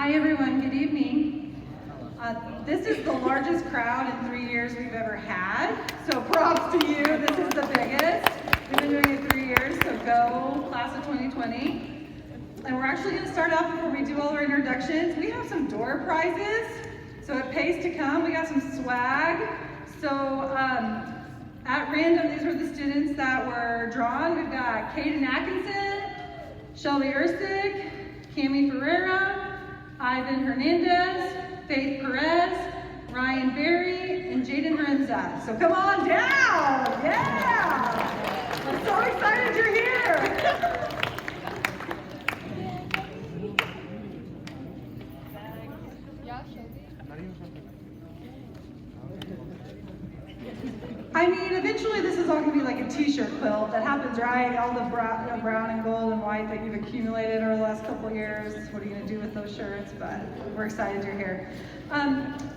Hi everyone, good evening. This is the largest crowd in 3 years we've ever had, so props to you, this is the biggest. We've been doing it 3 years, so go class of 2020. And we're actually going to start off before we do all our introductions. We have some door prizes, so it pays to come. We got some swag. So at random, these were the students that were drawn. We've got Caden Atkinson, Shelby Ersick, Cami Ferreira, Ivan Hernandez, Faith Perez, Ryan Berry, and Jaden Renza. So come on down! Yeah! I'm so excited you're here! I mean, eventually this is all going to be like a t-shirt quilt. That happens, right? All the brown and gold and white that you've accumulated over the last couple of years. What are you going to do with those shirts? But we're excited you're here.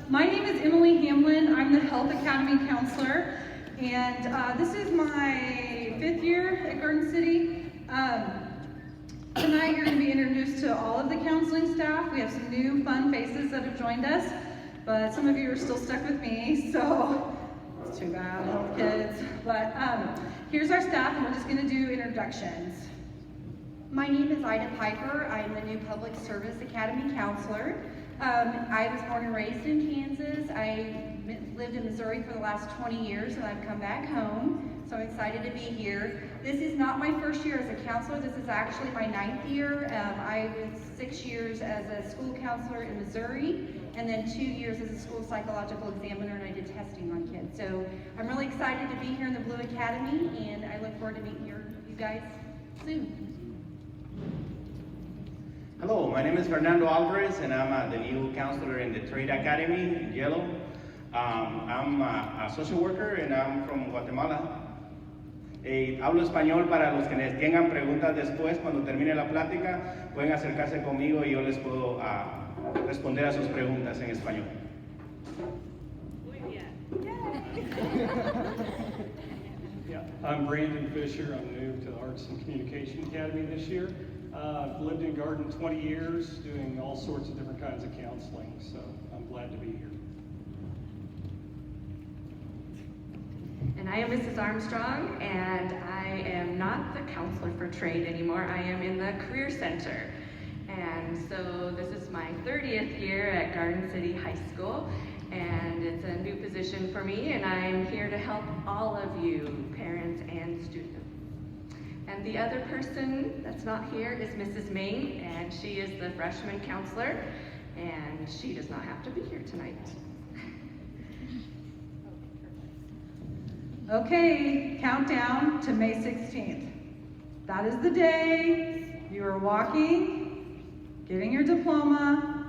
My name is Emily Hamlin. I'm the Health Academy counselor. And this is my 5th year at Garden City. Tonight you're going to be introduced to all of the counseling staff. We have some new fun faces that have joined us. But some of you are still stuck with me, so it's too bad, little kids. But here's our staff, and we're just going to do introductions. My name is Ida Piper. I'm the new Public Service Academy counselor. I was born and raised in Kansas. I lived in Missouri for the last 20 years, and I've come back home. So I'm excited to be here. This is not my first year as a counselor. This is actually my 9th year. I was 6 years as a school counselor in Missouri, and then 2 years as a school psychological examiner, and I did testing on kids. So I'm really excited to be here in the Blue Academy, and I look forward to meeting you guys soon. Hello, my name is Fernando Alvarez, and I'm the new counselor in the Trade Academy in Yellow. I'm a social worker, and I'm from Guatemala. Hablo español para los que tengan preguntas después, cuando termine la plática, pueden acercarse conmigo y yo les puedo responder a sus preguntas en español. Muy bien. Yeah, I'm Brandon Fisher. I'm new to the Arts and Communication Academy this year. I've lived in Garden 20 years, doing all sorts of different kinds of counseling, so I'm glad to be here. And I am Mrs. Armstrong, and I am not the counselor for trade anymore. I am in the Career Center. And so this is my 30th year at Garden City High School, and it's a new position for me, and I'm here to help all of you, parents and students. And the other person that's not here is Mrs. Ming, and she is the freshman counselor, and she does not have to be here tonight. Okay, countdown to May 16th. That is the day you are walking, getting your diploma,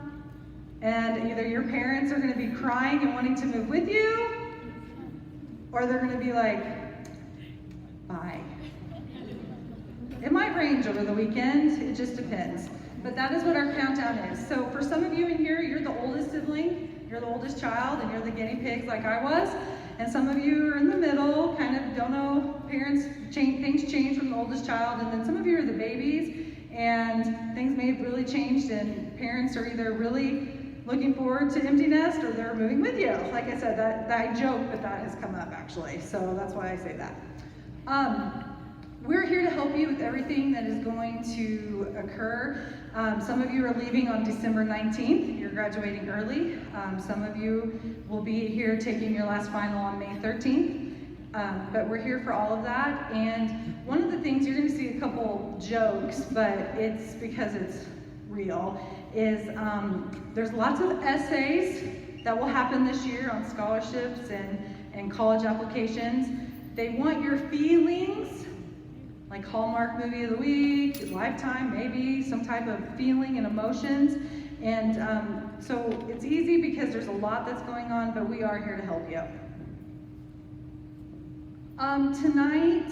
and either your parents are going to be crying and wanting to move with you, or they're going to be like, bye. It might range over the weekend, it just depends. But that is what our countdown is. So for some of you in here, you're the oldest sibling, you're the oldest child, and you're the guinea pigs like I was. And some of you are in the middle, kind of don't know, things change from the oldest child, and then some of you are the babies, and things may have really changed, and parents are either really looking forward to empty nest or they're moving with you. Like I said, that I joke, but that has come up actually, so that's why I say that. We're here to help you with everything that is going to occur. Some of you are leaving on December 19th. You're graduating early. Some of you will be here taking your last final on May 13th. But we're here for all of that. And one of the things, you're going to see a couple jokes, but it's because it's real, is there's lots of essays that will happen this year on scholarships and college applications. They want your feelings, like Hallmark Movie of the Week, Lifetime, maybe, some type of feeling and emotions. And so it's easy because there's a lot that's going on, but we are here to help you. Tonight,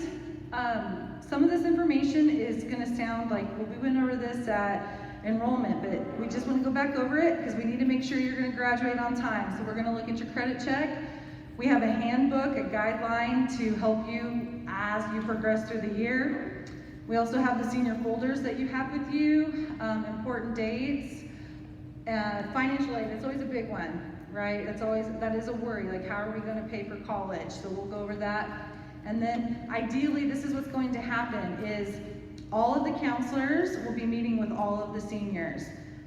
some of this information is going to sound like, well, we went over this at enrollment, but we just want to go back over it because we need to make sure you're going to graduate on time. So we're going to look at your credit check. We have a handbook, a guideline to help you as you progress through the year. We also have the senior folders that you have with you, important dates. Financial aid, that's always a big one, right? That is a worry, like how are we gonna pay for college? So we'll go over that. And then ideally, this is what's going to happen is all of the counselors will be meeting with all of the seniors.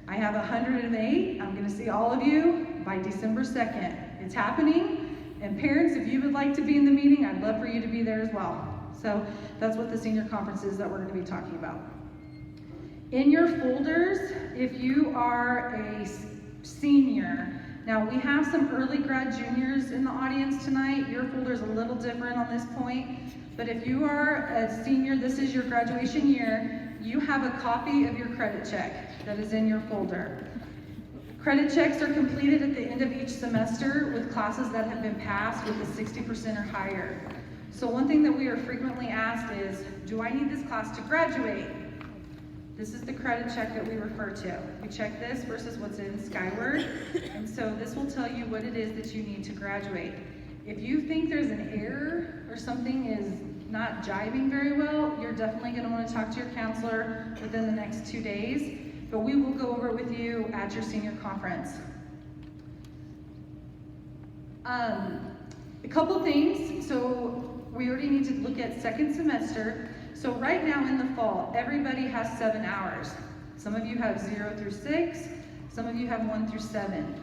I have 108, I'm gonna see all of you by December 2nd. It's happening, and parents, if you would like to be in the meeting, I'd love for you to be there as well. So that's what the senior conference is that we're gonna be talking about. In your folders, if you are a senior, now we have some early grad juniors in the audience tonight. Your folder's a little different on this point, but if you are a senior, this is your graduation year, you have a copy of your credit check that is in your folder. Credit checks are completed at the end of each semester with classes that have been passed with a 60% or higher. So one thing that we are frequently asked is, do I need this class to graduate? This is the credit check that we refer to. We check this versus what's in Skyward, and so this will tell you what it is that you need to graduate. If you think there's an error or something is not jiving very well, you're definitely going to want to talk to your counselor within the next 2 days, but we will go over it with you at your senior conference. A couple things. So we already need to look at second semester. So right now in the fall, everybody has 7 hours. Some of you have 0 through 6, some of you have 1 through 7.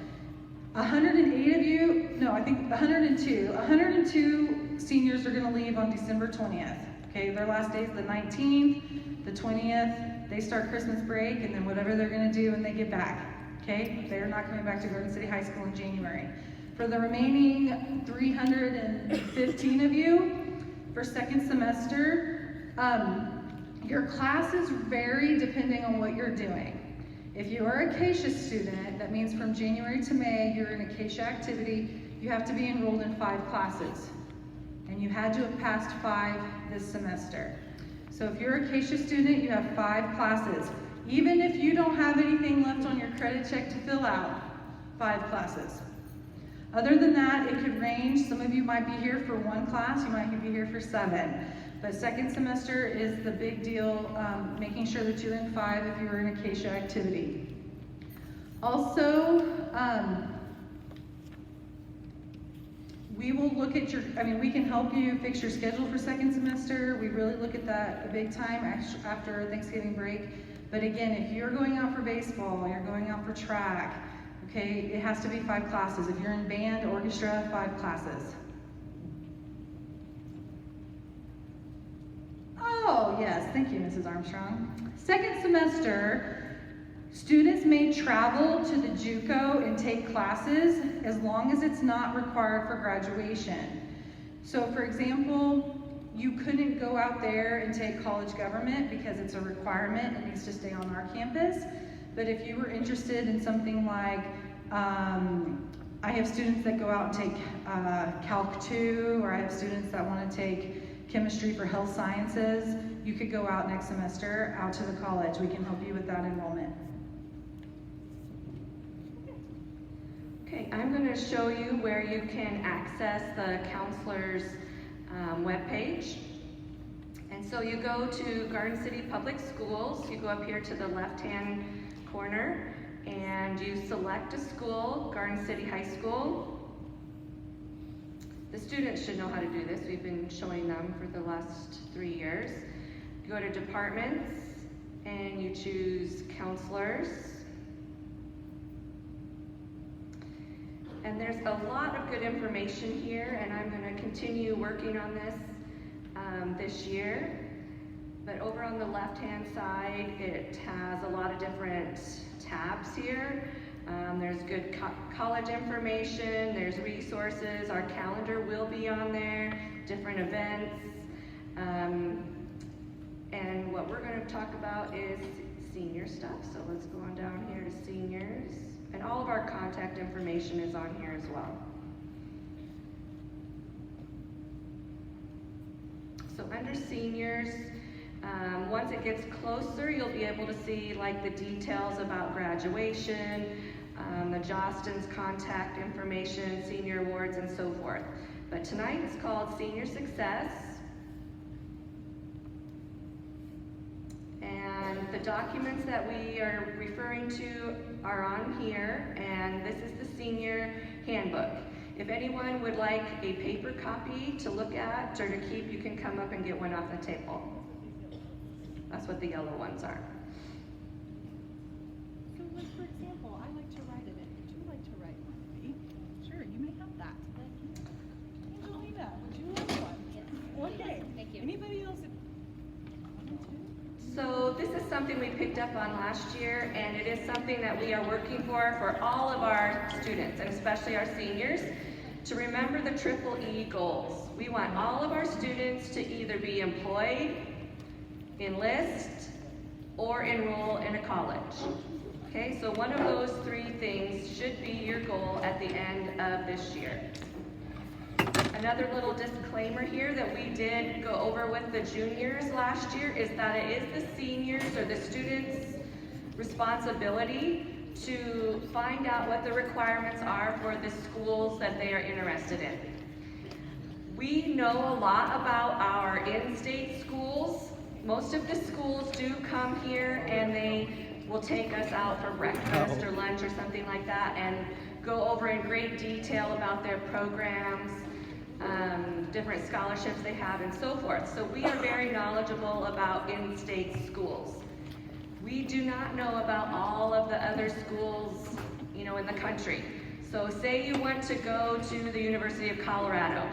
108 of you, no, I think 102 seniors are gonna leave on December 20th. Okay, their last day is the 19th, the 20th, they start Christmas break, and then whatever they're gonna do when they get back. Okay, they're not coming back to Garden City High School in January. For the remaining 315 of you, for second semester, your classes vary depending on what you're doing. If you are a Acacia student, that means from January to May, you're in Acacia activity, you have to be enrolled in 5 classes. And you had to have passed 5 this semester. So if you're a Acacia student, you have 5 classes. Even if you don't have anything left on your credit check to fill out, 5 classes. Other than that, it could range. Some of you might be here for 1 class, you might be here for 7. But second semester is the big deal, making sure that you're in 5 if you're in Acacia activity. Also, we will look at we can help you fix your schedule for second semester. We really look at that a big time after Thanksgiving break. But again, if you're going out for baseball, you're going out for track, okay, it has to be 5 classes. If you're in band, orchestra, 5 classes. Oh, yes, thank you, Mrs. Armstrong. Second semester, students may travel to the JUCO and take classes as long as it's not required for graduation. So for example, you couldn't go out there and take college government because it's a requirement, it needs to stay on our campus. But if you were interested in something like, I have students that go out and take Calc 2, or I have students that want to take chemistry for health sciences, you could go out next semester out to the college. We can help you with that enrollment. Okay, I'm going to show you where you can access the counselor's webpage. And so you go to Garden City Public Schools, you go up here to the left-hand corner, and you select a school, Garden City High School. The students should know how to do this. We've been showing them for the last 3 years. You go to departments and you choose counselors. And there's a lot of good information here, and I'm going to continue working on this this year. But over on the left-hand side, it has a lot of different tabs here. There's good college information, there's resources, our calendar will be on there, different events. And what we're going to talk about is senior stuff. So let's go on down here to seniors. And all of our contact information is on here as well. So under seniors, once it gets closer, you'll be able to see like the details about graduation, the Jostens contact information, senior awards, and so forth. But tonight it's called Senior Success. And the documents that we are referring to are on here, and this is the senior handbook. If anyone would like a paper copy to look at or to keep, you can come up and get one off the table. That's what the yellow ones are. So like, for example, I like to write in it. Would you like to write one, maybe? Sure, you may have that. Angelina, would you like one? Yes. Okay. Thank you. Anybody else? So this is something we picked up on last year, and it is something that we are working for all of our students, and especially our seniors, to remember the Triple E goals. We want all of our students to either be employed, enlist, or enroll in a college. Okay, so one of those three things should be your goal at the end of this year. Another little disclaimer here that we did go over with the juniors last year is that it is the seniors or the students' responsibility to find out what the requirements are for the schools that they are interested in. We know a lot about our in-state schools. Most of the schools do come here and they will take us out for breakfast or lunch or something like that and go over in great detail about their programs, different scholarships they have, and so forth. So we are very knowledgeable about in-state schools. We do not know about all of the other schools, in the country. So say you want to go to the University of Colorado.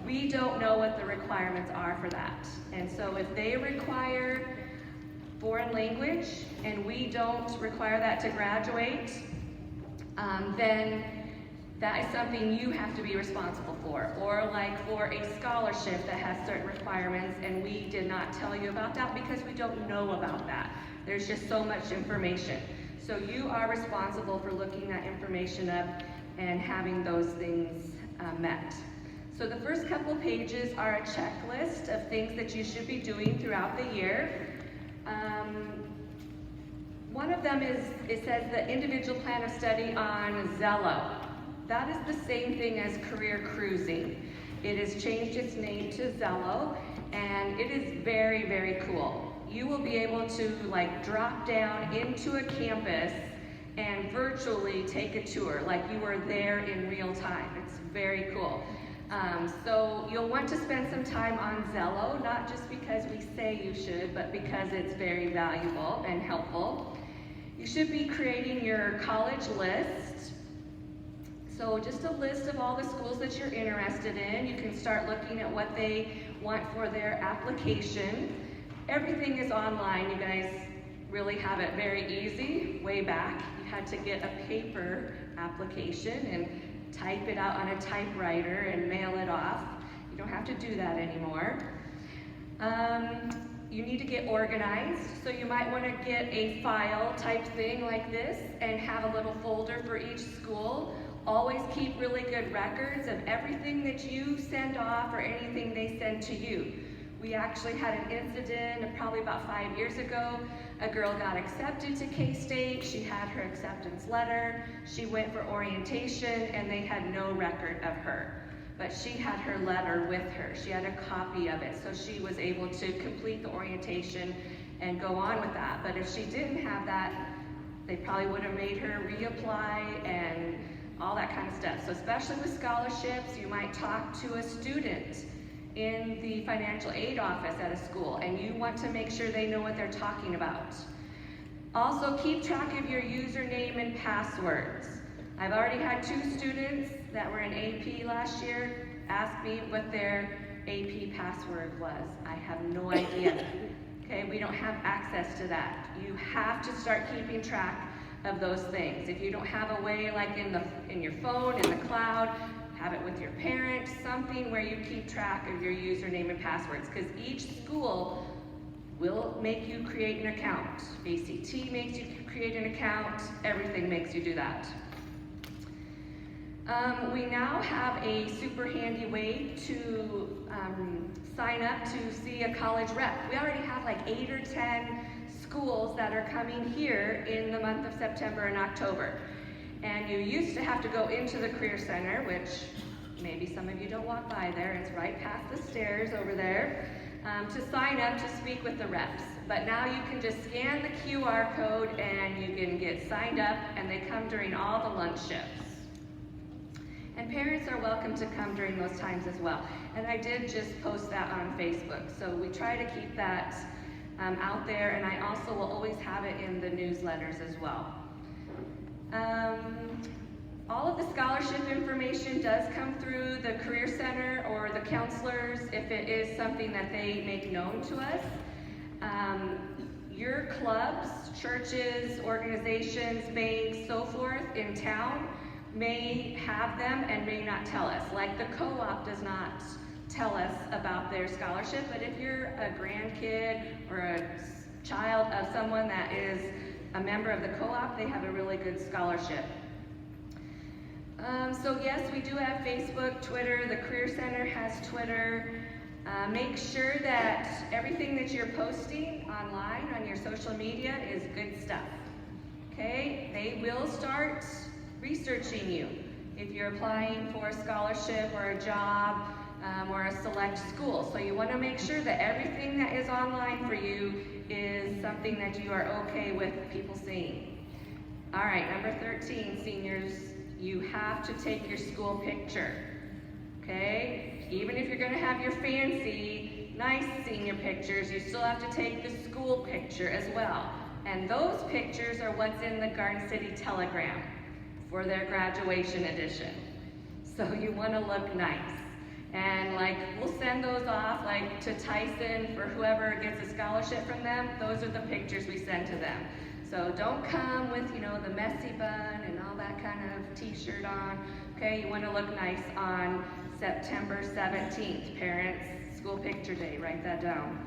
We don't know what the requirements are for that. And so if they require foreign language and we don't require that to graduate, then that is something you have to be responsible for. Or like for a scholarship that has certain requirements and we did not tell you about that because we don't know about that. There's just so much information. So you are responsible for looking that information up and having those things met. So the first couple pages are a checklist of things that you should be doing throughout the year. One of them is, it says the individual plan of study on Zello. That is the same thing as Career Cruising. It has changed its name to Zello, and it is very, very cool. You will be able to drop down into a campus and virtually take a tour, like you are there in real time. It's very cool. So you'll want to spend some time on Zello, not just because we say you should, but because it's very valuable and helpful. You should be creating your college list. So just a list of all the schools that you're interested in. You can start looking at what they want for their application. Everything is online. You guys really have it very easy. Way back, you had to get a paper application and type it out on a typewriter and mail it off. You don't have to do that anymore. You need to get organized, so you might want to get a file type thing like this and have a little folder for each school. Always keep really good records of everything that you send off or anything they send to you. We actually had an incident probably about 5 years ago. A girl got accepted to K-State. She had her acceptance letter. She went for orientation and they had no record of her. But she had her letter with her. She had a copy of it, so she was able to complete the orientation and go on with that. But if she didn't have that, they probably would have made her reapply and all that kind of stuff. So especially with scholarships, you might talk to a student in the financial aid office at a school, and you want to make sure they know what they're talking about. Also, keep track of your username and passwords. I've already had 2 students that were in AP last year ask me what their AP password was. I have no idea. Okay, we don't have access to that. You have to start keeping track of those things. If you don't have a way like in your phone, in the cloud, have it with your parents, something where you keep track of your username and passwords, because each school will make you create an account. ACT makes you create an account. Everything makes you do that. We now have a super handy way to sign up to see a college rep. We already have 8 or 10 schools that are coming here in the month of September and October. And you used to have to go into the Career Center, which maybe some of you don't walk by there. It's right past the stairs over there. to sign up to speak with the reps. But now you can just scan the QR code and you can get signed up, and they come during all the lunch shifts. And parents are welcome to come during those times as well. And I did just post that on Facebook. So we try to keep that out there, and I also will always have it in the newsletters as well. All of the scholarship information does come through the Career Center or the counselors if it is something that they make known to us. Your clubs, churches, organizations, banks, so forth in town may have them and may not tell us. Like the co-op does not tell us about their scholarship, but if you're a grandkid or a child of someone that is a member of the co-op, they have a really good scholarship. So yes, we do have Facebook, Twitter. The Career Center has Twitter. Make sure that everything that you're posting online on your social media is good stuff. Okay? They will start researching you if you're applying for a scholarship or a job or a select school. So you want to make sure that everything that is online for you is something that you are okay with people seeing. All right, number 13, seniors, you have to take your school picture. Okay? Even if you're going to have your fancy, nice senior pictures, you still have to take the school picture as well. And those pictures are what's in the Garden City Telegram for their graduation edition. So you want to look nice. And like, we'll send those off like to Tyson for whoever gets a scholarship from them. Those are the pictures we send to them. So don't come with, you know, the messy bun and all that kind of t-shirt on. Okay, you want to look nice on September 17th, parents, school picture day, write that down.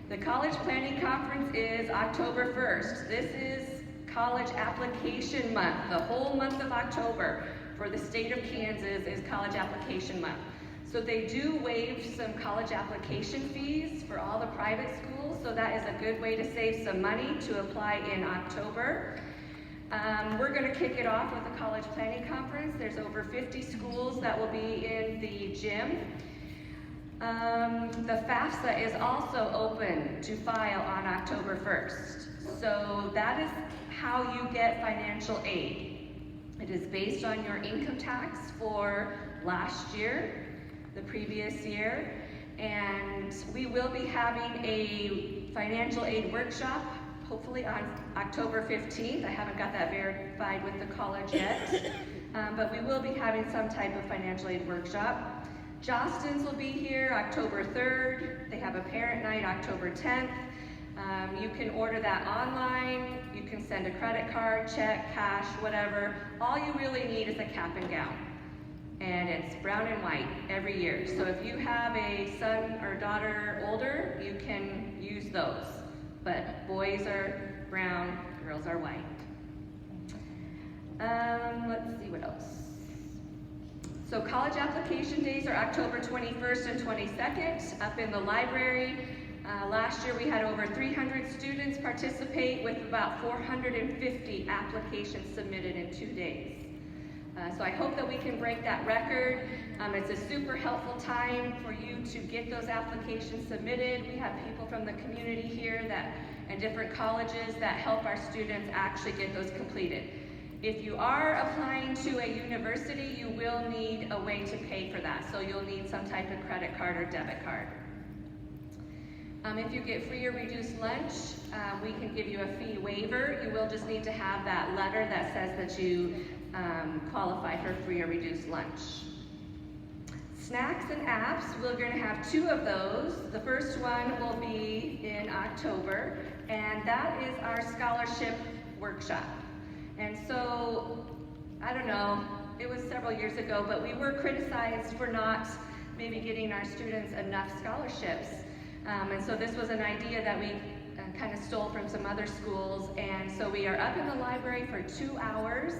The College Planning Conference is October 1st. This is College Application Month. The whole month of October for the state of Kansas is College Application Month. So they do waive some college application fees for all the private schools, so that is a good way to save some money to apply in October. We're going to kick it off with the College Planning Conference. There's over 50 schools that will be in the gym. The FAFSA is also open to file on October 1st. So that is how you get financial aid. It is based on your income tax for last year, the previous year, and we will be having a financial aid workshop hopefully on October 15th. I haven't got that verified with the college yet, but we will be having some type of financial aid workshop. Jostens will be here October 3rd. They have a parent night October 10th. You can order that online. You can send a credit card, check, cash, whatever. All you really need is a cap and gown. And it's brown and white every year. So if you have a son or daughter older, you can use those. But boys are brown, girls are white. Let's see what else. So college application days are October 21st and 22nd up in the library. Last year we had over 300 students participate with about 450 applications submitted in 2 days. So I hope that we can break that record. It's a super helpful time for you to get those applications submitted. We have people from the community here and different colleges that help our students actually get those completed. If you are applying to a university, you will need a way to pay for that. So you'll need some type of credit card or debit card. If you get free or reduced lunch, we can give you a fee waiver. You will just need to have that letter that says that you qualify for free or reduced lunch. Snacks and apps, we're going to have 2 of those. The first one will be in October, and that is our scholarship workshop. And so, I don't know, it was several years ago, but we were criticized for not maybe getting our students enough scholarships. And so this was an idea that we kind of stole from some other schools, and so we are up in the library for 2 hours.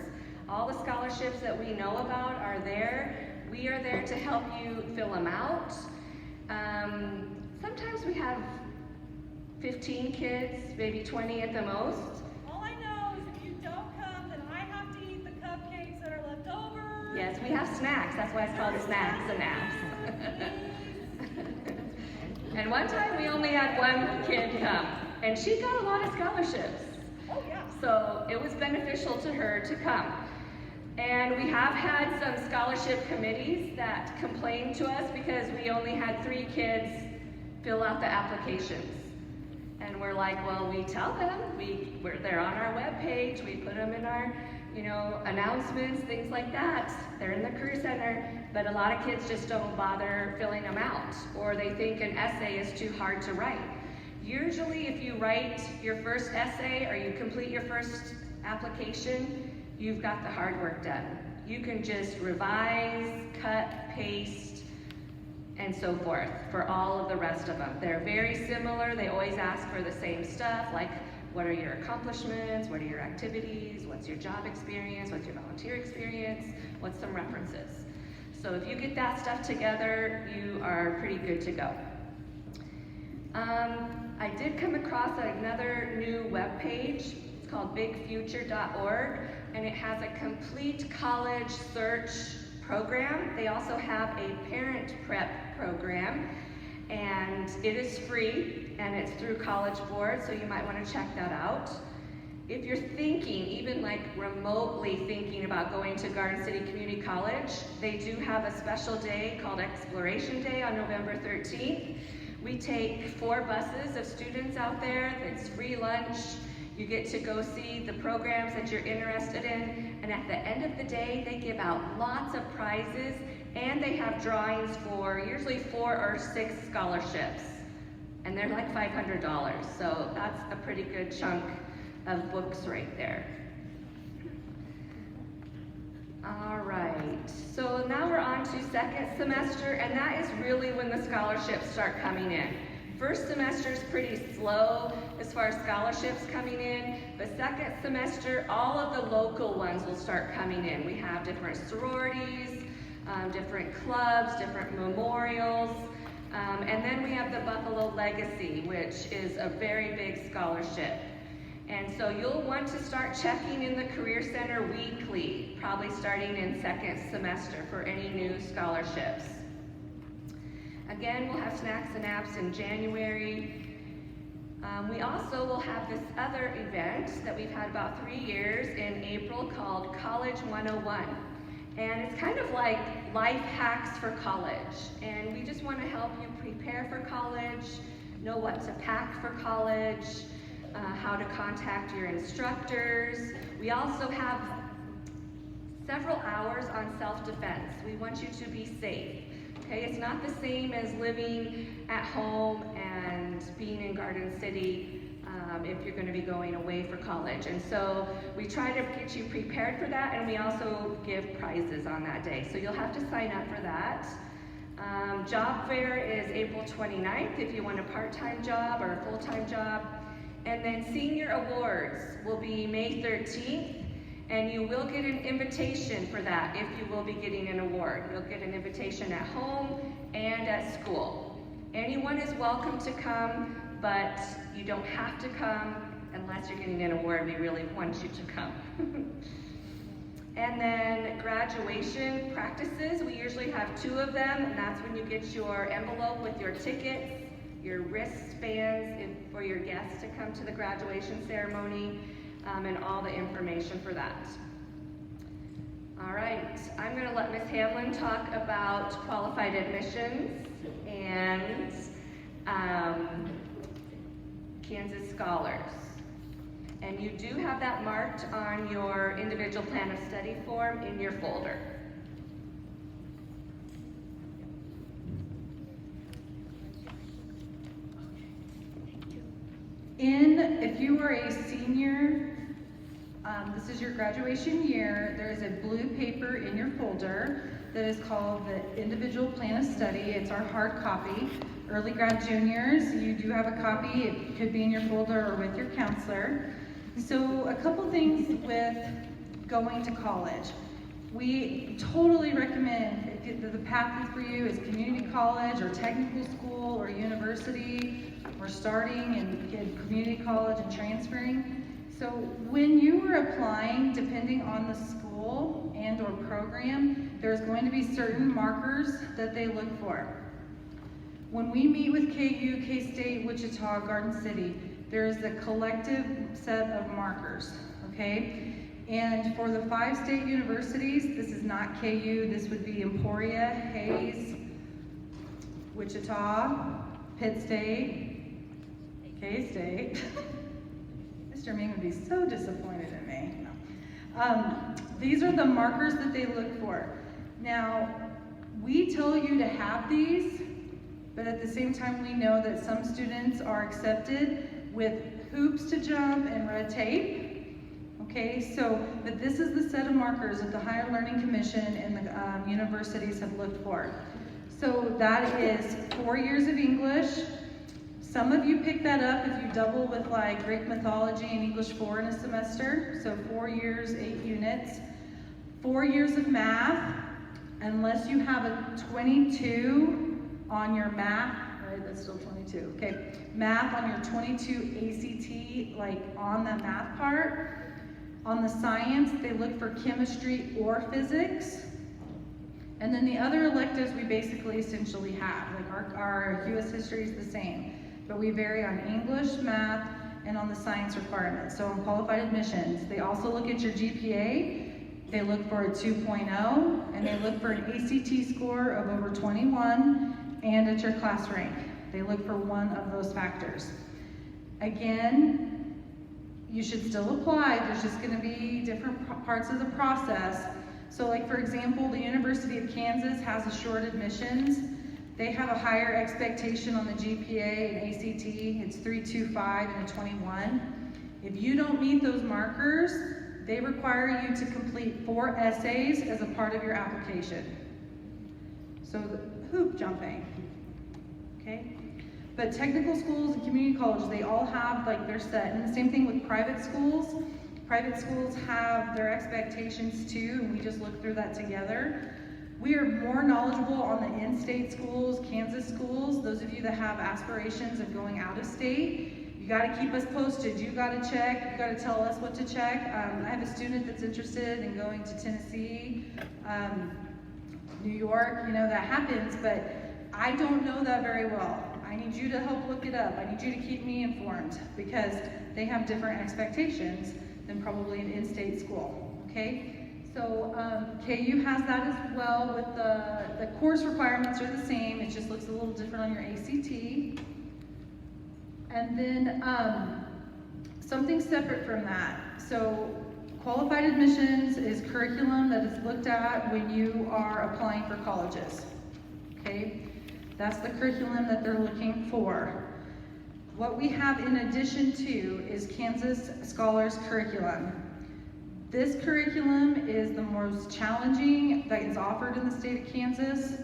All the scholarships that we know about are there. We are there to help you fill them out. Sometimes we have 15 kids, maybe 20 at the most. All I know is if you don't come, then I have to eat the cupcakes that are left over. Yes, we have snacks. That's why it's called snacks and apps. And one time we only had one kid come, and she got a lot of scholarships. Oh, yeah. So it was beneficial to her to come. And we have had some scholarship committees that complained to us because we only had 3 kids fill out the applications. And we're like, well, we tell them, they're on our webpage, we put them in our, announcements, things like that. They're in the Career Center, but a lot of kids just don't bother filling them out, or they think an essay is too hard to write. Usually if you write your first essay or you complete your first application, you've got the hard work done. You can just revise, cut, paste, and so forth for all of the rest of them. They're very similar. They always ask for the same stuff, like what are your accomplishments, what are your activities, what's your job experience, what's your volunteer experience, what's some references. So if you get that stuff together, you are pretty good to go. I did come across another new webpage. It's called bigfuture.org, and it has a complete college search program. They also have a parent prep program, and it is free, and it's through College Board, so you might want to check that out. If you're thinking, even like remotely thinking about going to Garden City Community College, they do have a special day called Exploration Day on November 13th. We take 4 buses of students out there. It's free lunch. You get to go see the programs that you're interested in, and at the end of the day, they give out lots of prizes, and they have drawings for usually 4 or 6 scholarships, and they're like $500, so that's a pretty good chunk of books right there. All right, so now we're on to second semester, and that is really when the scholarships start coming in. First semester is pretty slow as far as scholarships coming in, but second semester, all of the local ones will start coming in. We have different sororities, different clubs, different memorials, and then we have the Buffalo Legacy, which is a very big scholarship. And so you'll want to start checking in the Career Center weekly, probably starting in second semester for any new scholarships. Again, we'll have Snacks and Apps in January. We also will have this other event that we've had about 3 years in April called College 101. And it's kind of like life hacks for college. And we just want to help you prepare for college, know what to pack for college, how to contact your instructors. We also have several hours on self-defense. We want you to be safe. Okay, it's not the same as living at home and being in Garden City if you're going to be going away for college. And so we try to get you prepared for that, and we also give prizes on that day. So you'll have to sign up for that. Job fair is April 29th if you want a part-time job or a full-time job. And then senior awards will be May 13th. And you will get an invitation for that if you will be getting an award. You'll get an invitation at home and at school. Anyone is welcome to come, but you don't have to come unless you're getting an award. We really want you to come. And then graduation practices, we usually have 2 of them, and that's when you get your envelope with your tickets, your wristbands for your guests to come to the graduation ceremony, and all the information for that. All right, I'm going to let Ms. Hamlin talk about qualified admissions and Kansas Scholars. And you do have that marked on your individual plan of study form in your folder. If you are a senior, this is your graduation year, there is a blue paper in your folder that is called the Individual Plan of Study. It's our hard copy. Early grad juniors, you do have a copy. It could be in your folder or with your counselor. So a couple things with going to college. We totally recommend, if the path for you is community college or technical school or university, or starting in community college and transferring. So when you are applying, depending on the school and or program, there's going to be certain markers that they look for. when we meet with KU, K-State, Wichita, Garden City, there is a collective set of markers, okay? And for the 5 state universities, this is not KU, this would be Emporia, Hayes, Wichita, Pitt State, K-State. Mr. Ming would be so disappointed in me. These are the markers that they look for. Now, we tell you to have these, but at the same time we know that some students are accepted with hoops to jump and red tape. Okay, so, but this is the set of markers that the Higher Learning Commission and the universities have looked for. So that is 4 years of English. Some of you pick that up if you double with like Greek mythology and English 4 in a semester. So 4 years, 8 units. 4 years of math, unless you have a 22 on your math, right, that's still 22, okay. Math on your 22 ACT, like on the math part. On the science, they look for chemistry or physics. And then the other electives we basically essentially have, like our US history is the same, but we vary on English, math, and on the science requirements. So on qualified admissions, they also look at your GPA, they look for a 2.0, and they look for an ACT score of over 21, and at your class rank. They look for one of those factors. Again, you should still apply, there's just gonna be different parts of the process. So like for example, the University of Kansas has assured admissions. They have a higher expectation on the GPA and ACT, it's 3.25 and a 21. If you don't meet those markers, they require you to complete 4 essays as a part of your application. So the hoop jumping, okay? But technical schools and community colleges, they all have like their set, and the same thing with private schools. Private schools have their expectations too, and we just look through that together. We are more knowledgeable on the in-state schools, Kansas schools. Those of you that have aspirations of going out of state, you gotta keep us posted. You gotta check, you gotta tell us what to check. I have a student that's interested in going to Tennessee, New York, you know, that happens, but I don't know that very well. I need you to help look it up. I need you to keep me informed because they have different expectations than probably an in-state school, okay? So KU has that as well with the course requirements are the same, it just looks a little different on your ACT. And then something separate from that. So qualified admissions is curriculum that is looked at when you are applying for colleges, okay? That's the curriculum that they're looking for. What we have in addition to is Kansas Scholars Curriculum. This curriculum is the most challenging that is offered in the state of Kansas.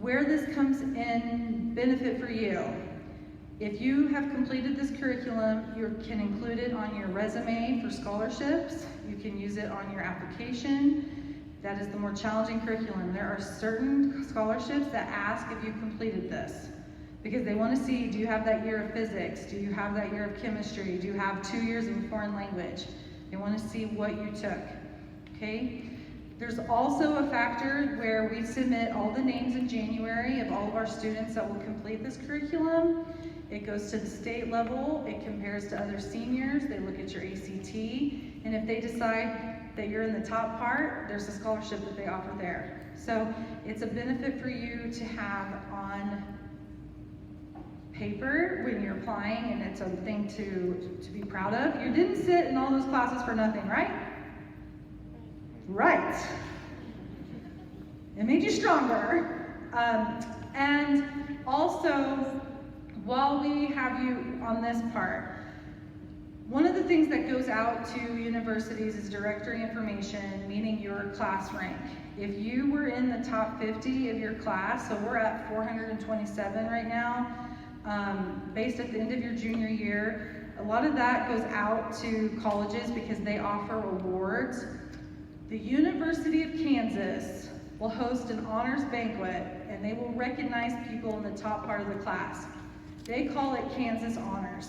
Where this comes in benefit for you, if you have completed this curriculum, you can include it on your resume for scholarships. You can use it on your application. That is the more challenging curriculum. There are certain scholarships that ask if you completed this because they want to see, do you have that year of physics? Do you have that year of chemistry? Do you have 2 years of a foreign language? They want to see what you took, okay? There's also a factor where we submit all the names in January of all of our students that will complete this curriculum. It goes to the state level, it compares to other seniors, they look at your ACT, and if they decide that you're in the top part, there's a scholarship that they offer there. So it's a benefit for you to have on paper when you're applying, and it's a thing to be proud of. You didn't sit in all those classes for nothing, right? Right. It made you stronger. And also, while we have you on this part, one of the things that goes out to universities is directory information, meaning your class rank. If you were in the top 50 of your class, so we're at 427 right now, based at the end of your junior year, a lot of that goes out to colleges because they offer awards. The University of Kansas will host an honors banquet and they will recognize people in the top part of the class. They call it Kansas Honors.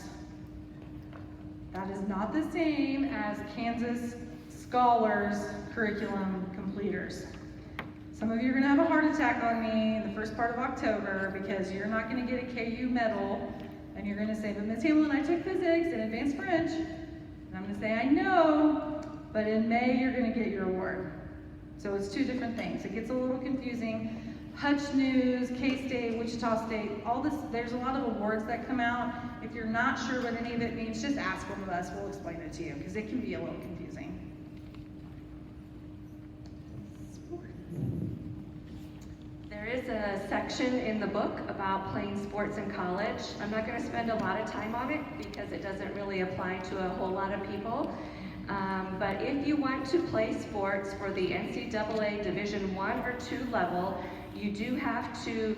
That is not the same as Kansas Scholars Curriculum Completers. Some of you are gonna have a heart attack on me in the first part of October because you're not gonna get a KU medal, and you're gonna say, but Ms. Hamlin, I took physics and advanced French. And I'm gonna say, I know, but in May you're gonna get your award. So it's two different things. It gets a little confusing. Hutch News, K-State, Wichita State, all this, there's a lot of awards that come out. If you're not sure what any of it means, just ask one of us, we'll explain it to you, because it can be a little confusing. There is a section in the book about playing sports in college. I'm not going to spend a lot of time on it because it doesn't really apply to a whole lot of people. But if you want to play sports for the NCAA Division I or II level, you do have to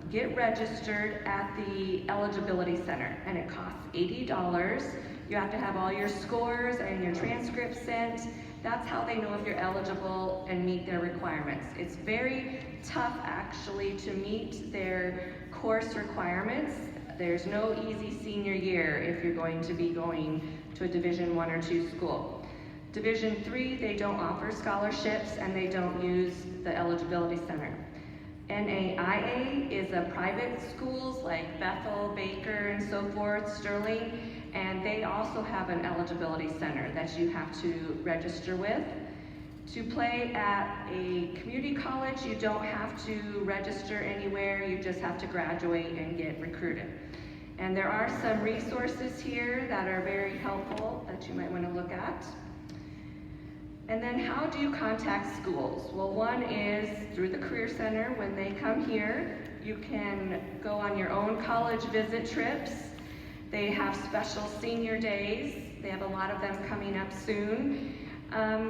get registered at the Eligibility Center, and it costs $80. You have to have all your scores and your transcripts sent. That's how they know if you're eligible and meet their requirements. It's very tough actually to meet their course requirements. There's no easy senior year if you're going to be going to a Division I or II school. Division III, they don't offer scholarships and they don't use the Eligibility Center. NAIA is a private schools like Bethel, Baker, and so forth, Sterling, and they also have an eligibility center that you have to register with. To play at a community college, you don't have to register anywhere, you just have to graduate and get recruited. And there are some resources here that are very helpful that you might want to look at. And then how do you contact schools? Well, one is through the Career Center. When they come here, you can go on your own college visit trips. They have special senior days. They have a lot of them coming up soon.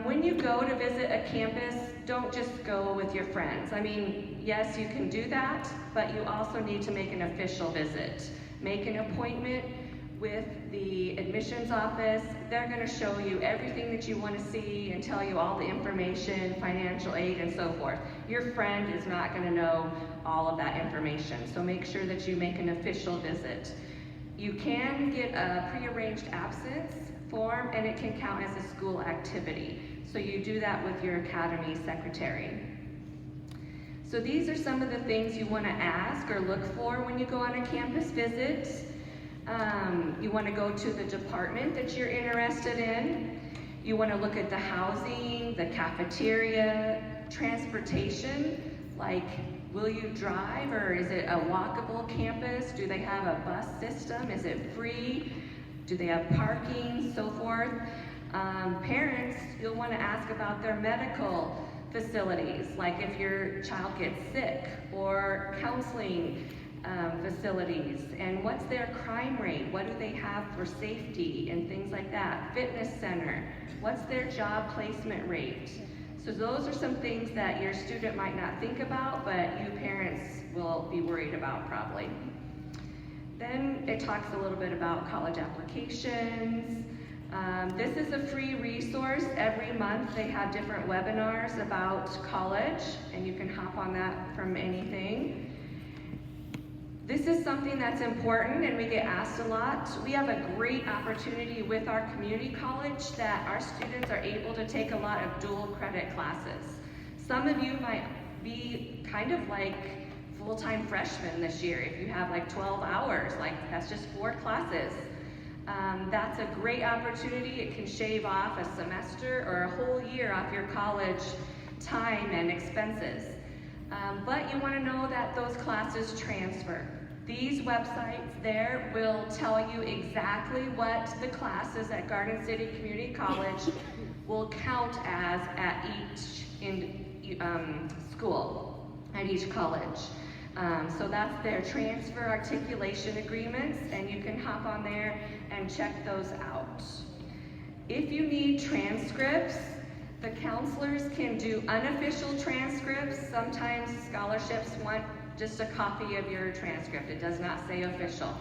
When you go to visit a campus, don't just go with your friends. I mean, yes, you can do that, but you also need to make an official visit. Make an appointment with the admissions office. They're going to show you everything that you want to see and tell you all the information, financial aid, and so forth. Your friend is not going to know all of that information, so make sure that you make an official visit. You can get a prearranged absence form, and it can count as a school activity. So you do that with your academy secretary. So these are some of the things you want to ask or look for when you go on a campus visit. You want to go to the department that you're interested in. You want to look at the housing, the cafeteria, transportation, like will you drive or is it a walkable campus? Do they have a bus system? Is it free? Do they have parking, so forth? Parents, you'll want to ask about their medical facilities, like if your child gets sick, or counseling facilities, and what's their crime rate? What do they have for safety and things like that? Fitness center, what's their job placement rate? So those are some things that your student might not think about, but you parents will be worried about probably. Then it talks a little bit about college applications. This is a free resource. Every month they have different webinars about college, and you can hop on that from anything. This is something that's important and we get asked a lot. We have a great opportunity with our community college that our students are able to take a lot of dual credit classes. Some of you might be kind of like full-time freshmen this year. If you have like 12 hours, like that's just 4 classes. That's a great opportunity. It can shave off a semester or a whole year off your college time and expenses. But you want to know that those classes transfer. These websites there will tell you exactly what the classes at Garden City Community College will count as at each school, at each college. So that's their transfer articulation agreements, and you can hop on there and check those out. If you need transcripts, the counselors can do unofficial transcripts. Sometimes scholarships want just a copy of your transcript. It does not say official.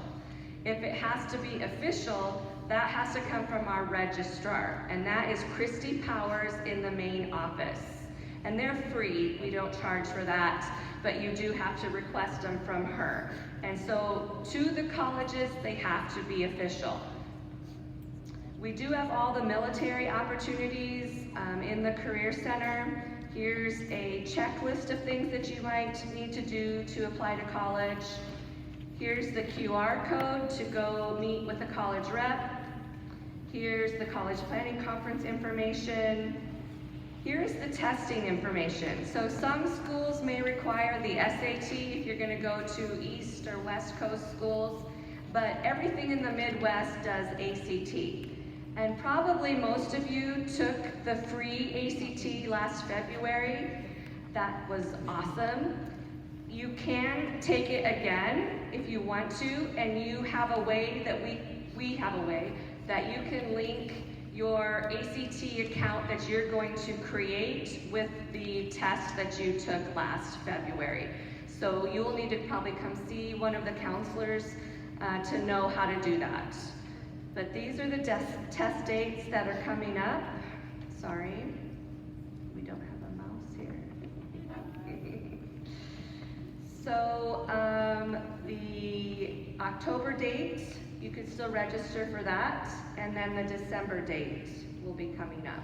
If it has to be official, that has to come from our registrar, and that is Christy Powers in the main office. And they're free, we don't charge for that, but you do have to request them from her. And so to the colleges, they have to be official. We do have all the military opportunities in the Career Center. Here's a checklist of things that you might need to do to apply to college. Here's the QR code to go meet with a college rep. Here's the college planning conference information. Here's the testing information. So some schools may require the SAT if you're gonna go to East or West Coast schools, but everything in the Midwest does ACT. And probably most of you took the free ACT last February. That was awesome. You can take it again if you want to, and you have a way that we have a way that you can link your ACT account that you're going to create with the test that you took last February. So you will need to probably come see one of the counselors to know how to do that. But these are the test dates that are coming up. Sorry, we don't have a mouse here. So the October date, you could still register for that, and then the December date will be coming up.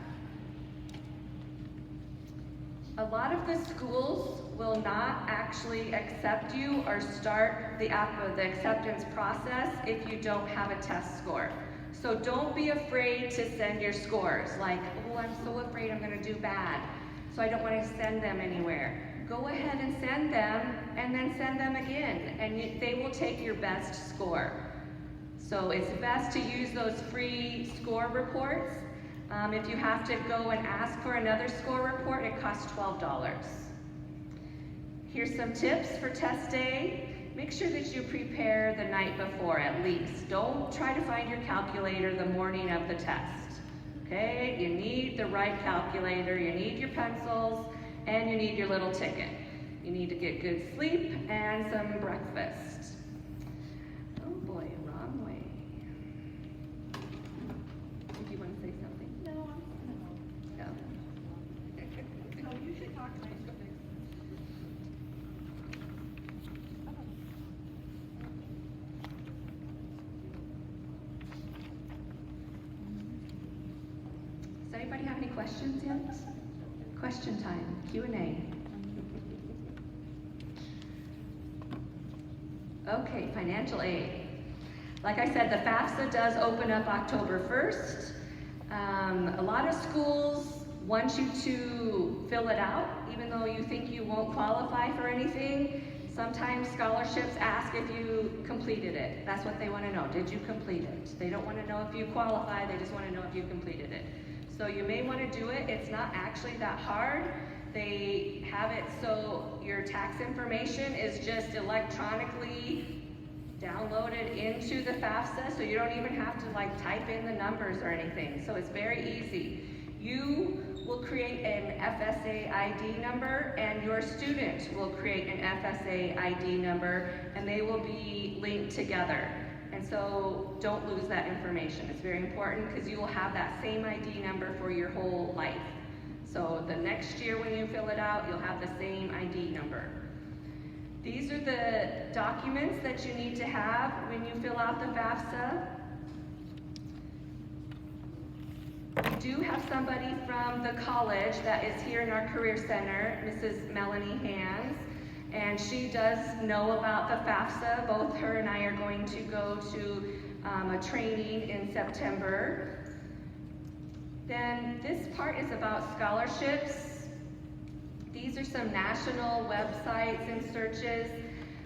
A lot of the schools will not actually accept you or start the acceptance process if you don't have a test score. So don't be afraid to send your scores, like, oh, I'm so afraid I'm gonna do bad, so I don't wanna send them anywhere. Go ahead and send them, and then send them again, and they will take your best score. So it's best to use those free score reports. If you have to go and ask for another score report, it costs $12. Here's some tips for test day. Make sure that you prepare the night before at least. Don't try to find your calculator the morning of the test. Okay, you need the right calculator, you need your pencils, and you need your little ticket. You need to get good sleep and some breakfast. Oh boy, wrong way. If you want to say something. No, No. no, you should talk nice to fix. Does anybody have any questions yet? Question time, Q&A. Okay, financial aid. Like I said, the FAFSA does open up October 1st. A lot of schools want you to fill it out, even though you think you won't qualify for anything. Sometimes scholarships ask if you completed it. That's what they want to know. Did you complete it? They don't want to know if you qualify, they just want to know if you completed it. So you may want to do it. It's not actually that hard. They have it so your tax information is just electronically downloaded into the FAFSA, so you don't even have to like type in the numbers or anything. So it's very easy. You will create an FSA ID number, and your student will create an FSA ID number, and they will be linked together. And so don't lose that information. It's very important because you will have that same ID number for your whole life. So the next year when you fill it out, you'll have the same ID number. These are the documents that you need to have when you fill out the FAFSA. We do have somebody from the college that is here in our Career Center, Mrs. Melanie Hands, and she does know about the FAFSA. Both her and I are going to go to a training in September. Then this part is about scholarships. These are some national websites and searches,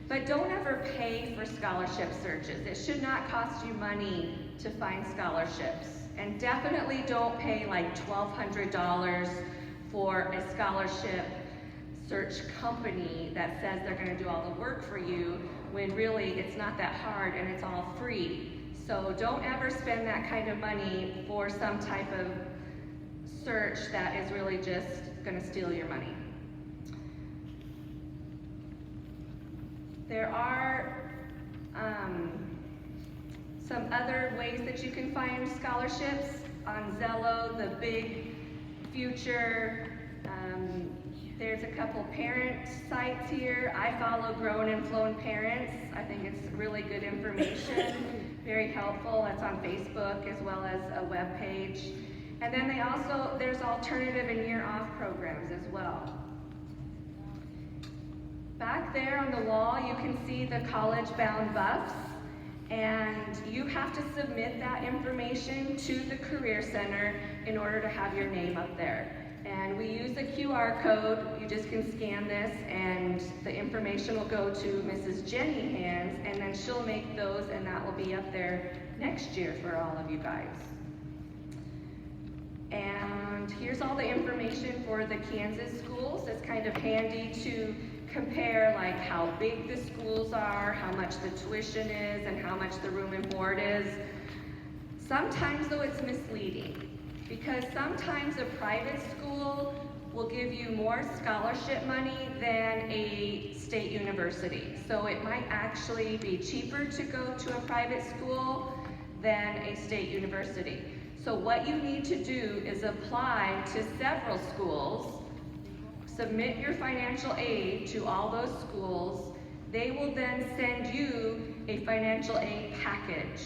but don't ever pay for scholarship searches. It should not cost you money to find scholarships. And definitely don't pay like $1,200 for a scholarship search company that says they're gonna do all the work for you, when really it's not that hard and it's all free. So don't ever spend that kind of money for some type of search that is really just gonna steal your money. There are some other ways that you can find scholarships on Zello, the Big Future. There's a couple parent sites here. I follow Grown and Flown Parents. I think it's really good information, very helpful. It's on Facebook as well as a web page. And then there's alternative and year off programs as well. Back there on the wall, you can see the college-bound buffs, and you have to submit that information to the Career Center in order to have your name up there. And we use a QR code. You just can scan this, and the information will go to Mrs. Jenny Hands, and then she'll make those, and that will be up there next year for all of you guys. And here's all the information for the Kansas schools. It's kind of handy to compare like how big the schools are, how much the tuition is, and how much the room and board is. Sometimes though it's misleading, because sometimes a private school will give you more scholarship money than a state university. So it might actually be cheaper to go to a private school than a state university. So what you need to do is apply to several schools, submit your financial aid to all those schools. They will then send you a financial aid package.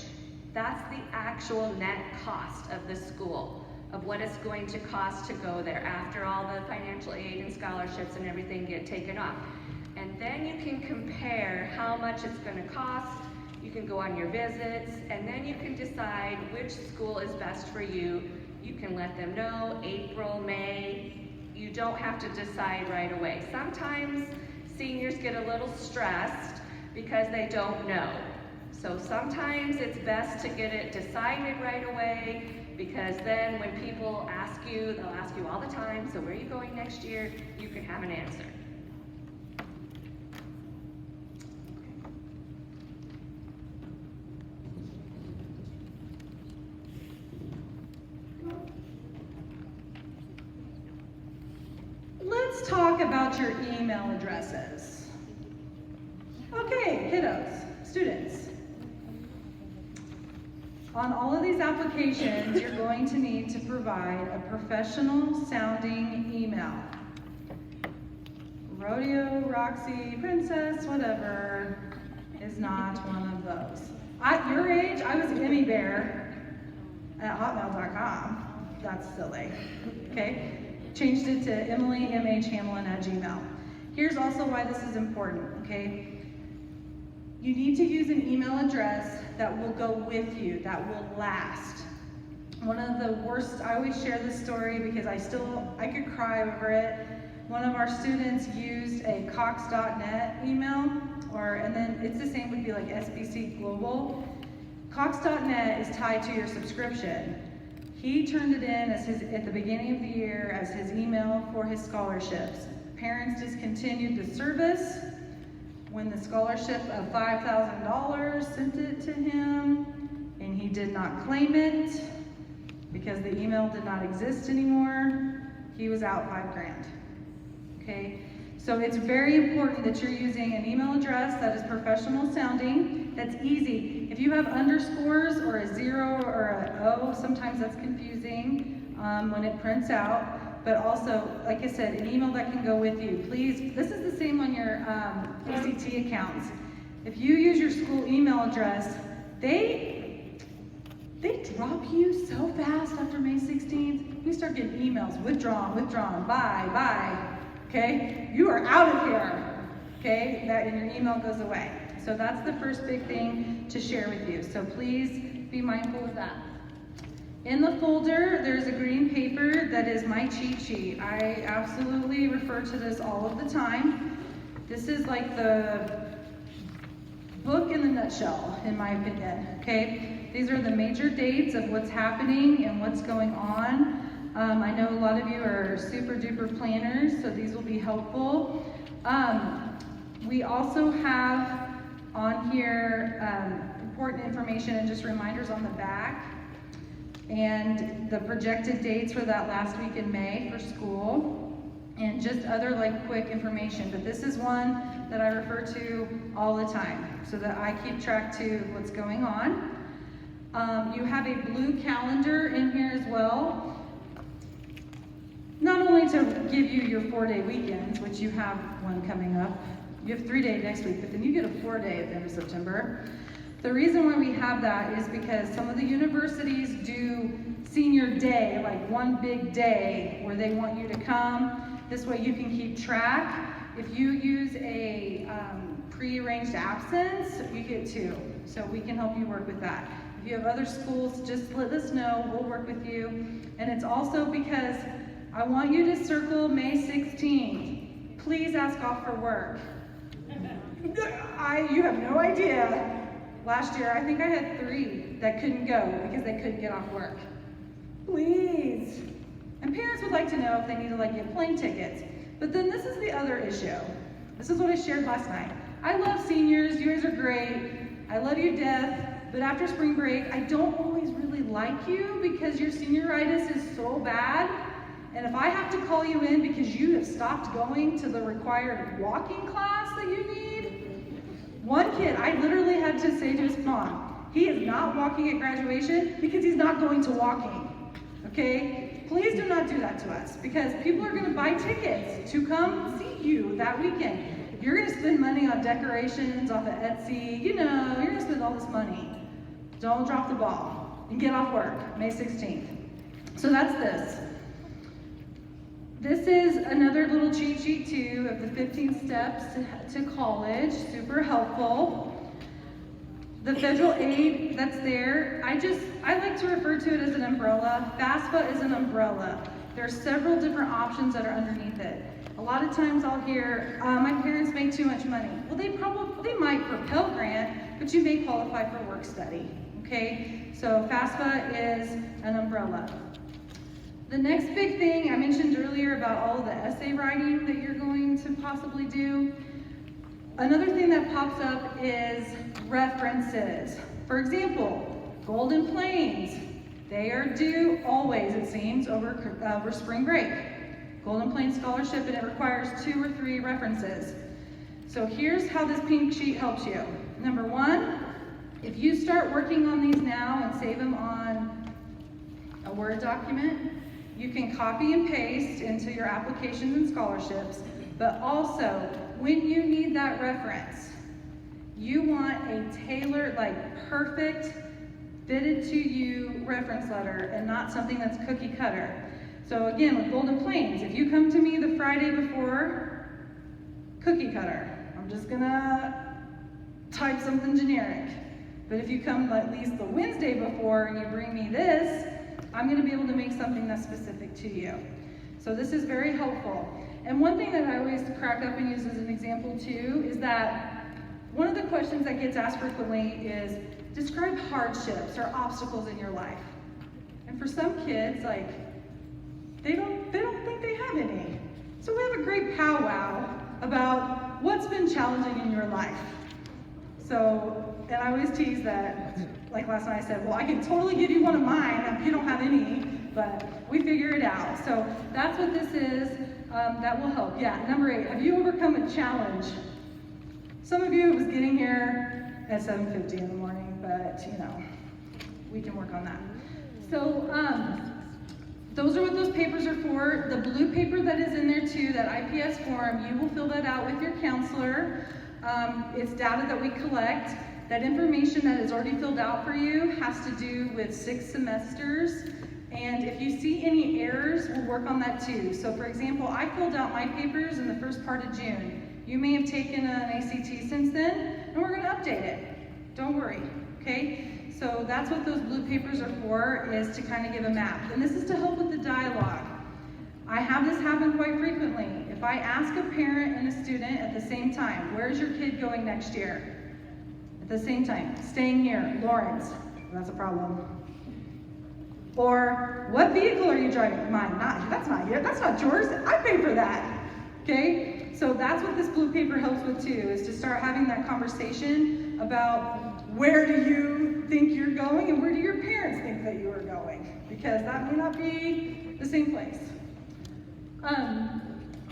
That's the actual net cost of the school, of what it's going to cost to go there after all the financial aid and scholarships and everything get taken off. And then you can compare how much it's going to cost. You can go on your visits, and then you can decide which school is best for you. You can let them know April, May. You don't have to decide right away. Sometimes seniors get a little stressed because they don't know. So sometimes it's best to get it decided right away, because then when people ask you, they'll ask you all the time, so where are you going next year? You can have an answer. Let's talk about your email addresses. Okay, kiddos, students. On all of these applications, you're going to need to provide a professional sounding email. Rodeo, Roxy, Princess, whatever, is not one of those. At your age, I was Emmy Bear at hotmail.com. That's silly, okay? Changed it to Emily M.H. Hamlin at Gmail. Here's also why this is important, okay? You need to use an email address that will go with you, that will last. One of the worst, I always share this story because I could cry over it. One of our students used a Cox.net email, and then it's the same, would be like SBC Global. Cox.net is tied to your subscription. He turned it in as at the beginning of the year as his email for his scholarships. Parents discontinued the service. When the scholarship of $5,000 sent it to him, and he did not claim it because the email did not exist anymore, he was out $5,000. Okay, so it's very important that you're using an email address that is professional sounding, that's easy. If you have underscores or a 0 or a O, sometimes that's confusing when it prints out. But also, like I said, an email that can go with you. Please, this is the same on your ACT accounts. If you use your school email address, they drop you so fast after May 16th. You start getting emails, withdrawn, bye, okay? You are out of here, okay? And your email goes away. So that's the first big thing to share with you. So please be mindful of that. In the folder, there's a green paper that is my cheat sheet. I absolutely refer to this all of the time. This is like the book in the nutshell, in my opinion, okay? These are the major dates of what's happening and what's going on. I know a lot of you are super duper planners, so these will be helpful. We also have on here important information and just reminders on the back, and the projected dates for that last week in May for school, and just other like quick information. But this is one that I refer to all the time so that I keep track to what's going on. You have a blue calendar in here as well, not only to give you your 4-day weekends, which you have one coming up. You have 3-day next week, but then you get a 4-day at the end of September. The reason why we have that is because some of the universities do senior day, like one big day where they want you to come. This way you can keep track. If you use a pre-arranged absence, you get 2. So we can help you work with that. If you have other schools, just let us know, we'll work with you. And it's also because I want you to circle May 16th. Please ask off for work. You have no idea. Last year, I think I had 3 that couldn't go because they couldn't get off work. Please. And parents would like to know if they need to get plane tickets. But then this is the other issue. This is what I shared last night. I love seniors, you guys are great. I love you to death, but after spring break, I don't always really like you because your senioritis is so bad. And if I have to call you in because you have stopped going to the required walking class that you need, one kid, I literally had to say to his mom, he is not walking at graduation because he's not going to walking, okay? Please do not do that to us because people are gonna buy tickets to come see you that weekend. You're gonna spend money on decorations off of Etsy, you're gonna spend all this money. Don't drop the ball and get off work, May 16th. So that's this. This is another little cheat sheet too of the 15 steps to college, super helpful. The federal aid that's there, I like to refer to it as an umbrella. FAFSA is an umbrella. There are several different options that are underneath it. A lot of times I'll hear, my parents make too much money. Well, they might for Pell Grant, but you may qualify for work study, okay? So FAFSA is an umbrella. The next big thing I mentioned earlier about all of the essay writing that you're going to possibly do. Another thing that pops up is references. For example, Golden Plains. They are due always, it seems, over spring break. Golden Plains Scholarship, and it requires 2 or 3 references. So here's how this pink sheet helps you. Number 1, if you start working on these now and save them on a Word document, you can copy and paste into your applications and scholarships, but also when you need that reference, you want a tailored, perfect, fitted to you reference letter and not something that's cookie cutter. So again, with Golden Plains, if you come to me the Friday before, cookie cutter. I'm just gonna type something generic. But if you come at least the Wednesday before and you bring me this, I'm gonna be able to make something that's specific to you. So this is very helpful. And one thing that I always crack up and use as an example too is that one of the questions that gets asked frequently is, describe hardships or obstacles in your life. And for some kids, they don't think they have any. So we have a great powwow about what's been challenging in your life. So, and I always tease that, like last night I said, well, I can totally give you one of mine if you don't have any, but we figure it out. So that's what this is, that will help. Yeah, number 8, have you overcome a challenge? Some of you, it was getting here at 7:50 in the morning, but we can work on that. So those are what those papers are for. The blue paper that is in there too, that IPS form, you will fill that out with your counselor. It's data that we collect. That information that is already filled out for you has to do with 6 semesters. And if you see any errors, we'll work on that too. So for example, I filled out my papers in the first part of June. You may have taken an ACT since then, and we're gonna update it. Don't worry, okay? So that's what those blue papers are for, is to kind of give a map. And this is to help with the dialogue. I have this happen quite frequently. If I ask a parent and a student at the same time, where's your kid going next year? At the same time, staying here, Lawrence, that's a problem. Or, what vehicle are you driving? Mine, that's not here, that's not yours, I pay for that, okay? So that's what this blue paper helps with too, is to start having that conversation about where do you think you're going and where do your parents think that you are going? Because that may not be the same place.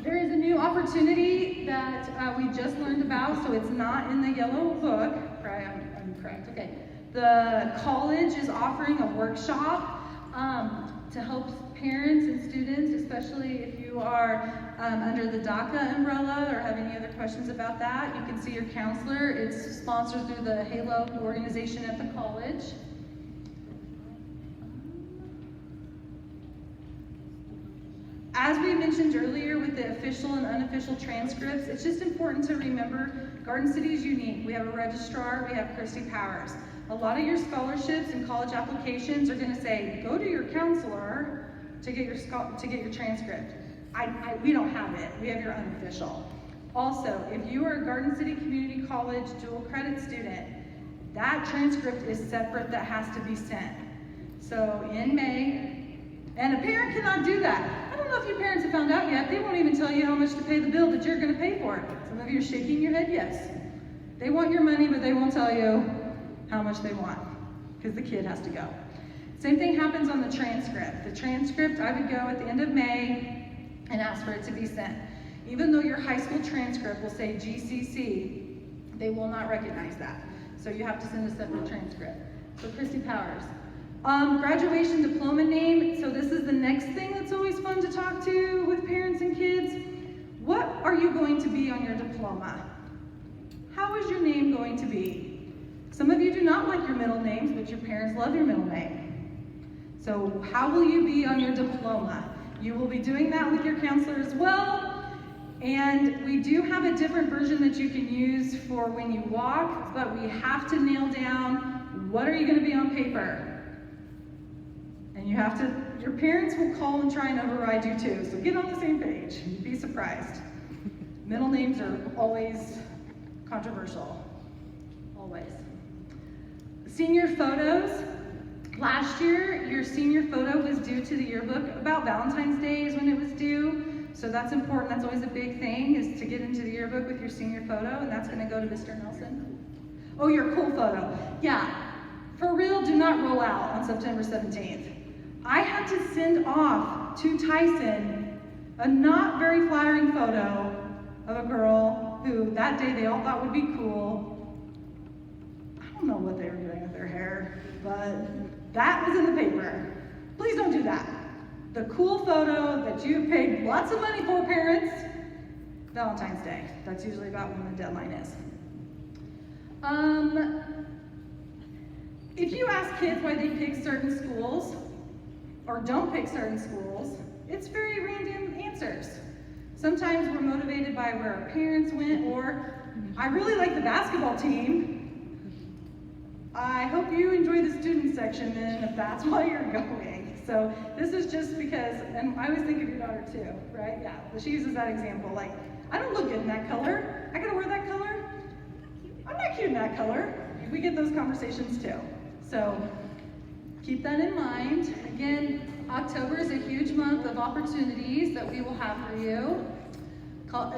There is a new opportunity that we just learned about, so it's not in the yellow book, right? I'm correct, okay. The college is offering a workshop to help parents and students, especially if you are under the DACA umbrella or have any other questions about that. You can see your counselor. It's sponsored through the HALO organization at the college. As we mentioned earlier with the official and unofficial transcripts, it's just important to remember Garden City is unique. We have a registrar, we have Christy Powers. A lot of your scholarships and college applications are going to say, go to your counselor to get your transcript. We don't have it. We have your unofficial. Also, if you are a Garden City Community College dual credit student, that transcript is separate that has to be sent. So in May, and a parent cannot do that. I don't know if your parents have found out yet. They won't even tell you how much to pay the bill that you're going to pay for. Some of you are shaking your head yes. They want your money, but they won't tell you how much they want because the kid has to go. Same thing happens on the transcript. The transcript, I would go at the end of May and ask for it to be sent. Even though your high school transcript will say GCC, they will not recognize that. So you have to send a separate transcript. So Christy Powers. Graduation diploma name. So this is the next thing that's always fun to talk to with parents and kids. What are you going to be on your diploma? How is your name going to be? Some of you do not like your middle names, but your parents love your middle name. So how will you be on your diploma? You will be doing that with your counselor as well. And we do have a different version that you can use for when you walk, but we have to nail down what are you going to be on paper. And you have to, your parents will call and try and override you too, so get on the same page. You'd be surprised. Middle names are always controversial, always. Senior photos. Last year, your senior photo was due to the yearbook. About Valentine's Day is when it was due, so that's important. That's always a big thing, is to get into the yearbook with your senior photo, and that's going to go to Mr. Nelson. Oh, your cool photo. Yeah, for real, do not roll out on September 17th. I had to send off to Tyson a not very flattering photo of a girl who that day they all thought would be cool. I don't know what they were doing with their hair, but that was in the paper. Please don't do that. The cool photo that you paid lots of money for, parents, Valentine's Day. That's usually about when the deadline is. If you ask kids why they pick certain schools or don't pick certain schools, it's very random answers. Sometimes we're motivated by where our parents went, or I really like the basketball team. I hope you enjoy the student section then if that's why you're going. So this is just because, and I always think of your daughter too, right? Yeah, she uses that example, like, I don't look good in that color. I gotta wear that color? I'm not cute in that color. We get those conversations too. So keep that in mind. Again, October is a huge month of opportunities that we will have for you.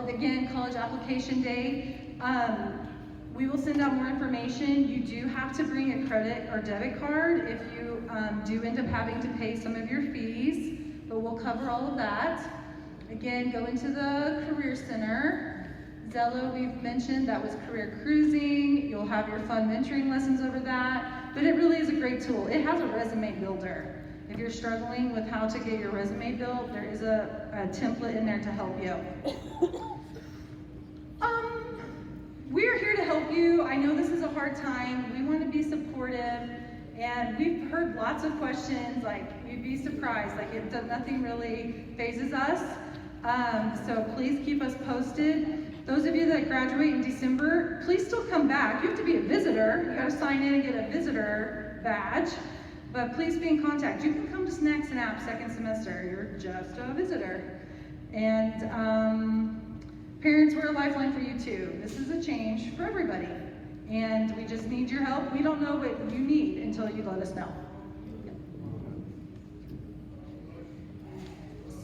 Again, college application day. We will send out more information. You do have to bring a credit or debit card if you do end up having to pay some of your fees, but we'll cover all of that. Again, go into the Career Center. Zello, we've mentioned, that was career cruising. You'll have your fun mentoring lessons over that, but it really is a great tool. It has a resume builder. If you're struggling with how to get your resume built, there is a template in there to help you. We're here to help you. I know this is a hard time. We want to be supportive, and we've heard lots of questions, like, you'd be surprised, like nothing really phases us. So please keep us posted. Those of you that graduate in December, please still come back. You have to be a visitor. You gotta sign in and get a visitor badge, but please be in contact. You can come to Snacks and Apps second semester. You're just a visitor. And parents, we're a lifeline for you too. This is a change for everybody, and we just need your help. We don't know what you need until you let us know.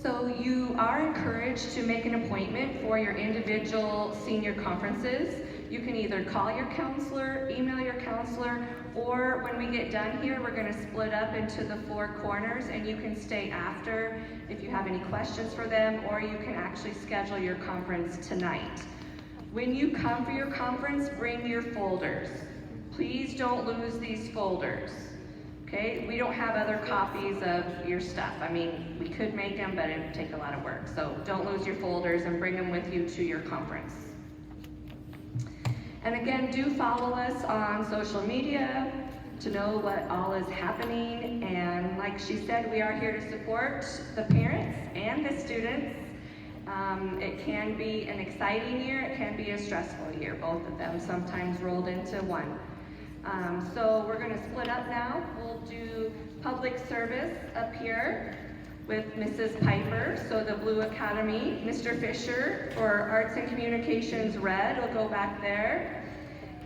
So you are encouraged to make an appointment for your individual senior conferences. You can either call your counselor, email your counselor, or when we get done here, we're going to split up into the 4 corners, and you can stay after if you have any questions for them, or you can actually schedule your conference tonight. When you come for your conference, bring your folders. Please don't lose these folders. Okay, we don't have other copies of your stuff. I mean, we could make them, but it would take a lot of work. So don't lose your folders and bring them with you to your conference. And again, do follow us on social media to know what all is happening. And like she said, we are here to support the parents and the students. It can be an exciting year, it can be a stressful year, both of them sometimes rolled into one. So we're gonna split up now. We'll do public service up here with Mrs. Piper, so the Blue Academy. Mr. Fisher for Arts and Communications Red will go back there.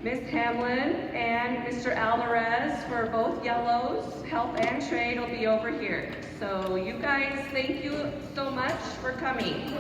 Ms. Hamlin and Mr. Alvarez for both yellows, Health and Trade will be over here. So you guys, thank you so much for coming.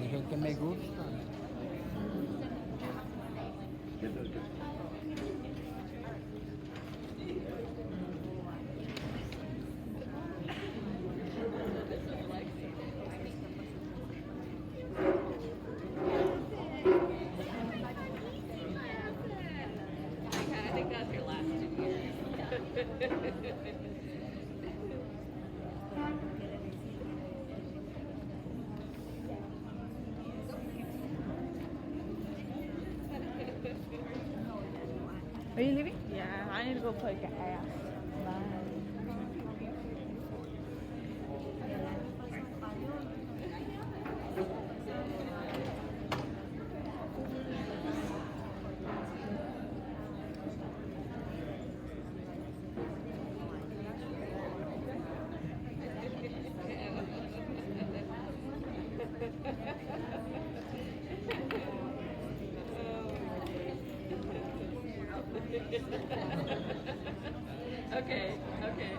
Dije que me gusta. I think that's your last 2 years. Are you leaving? Yeah, I need to go play gas. Bye. Okay, okay.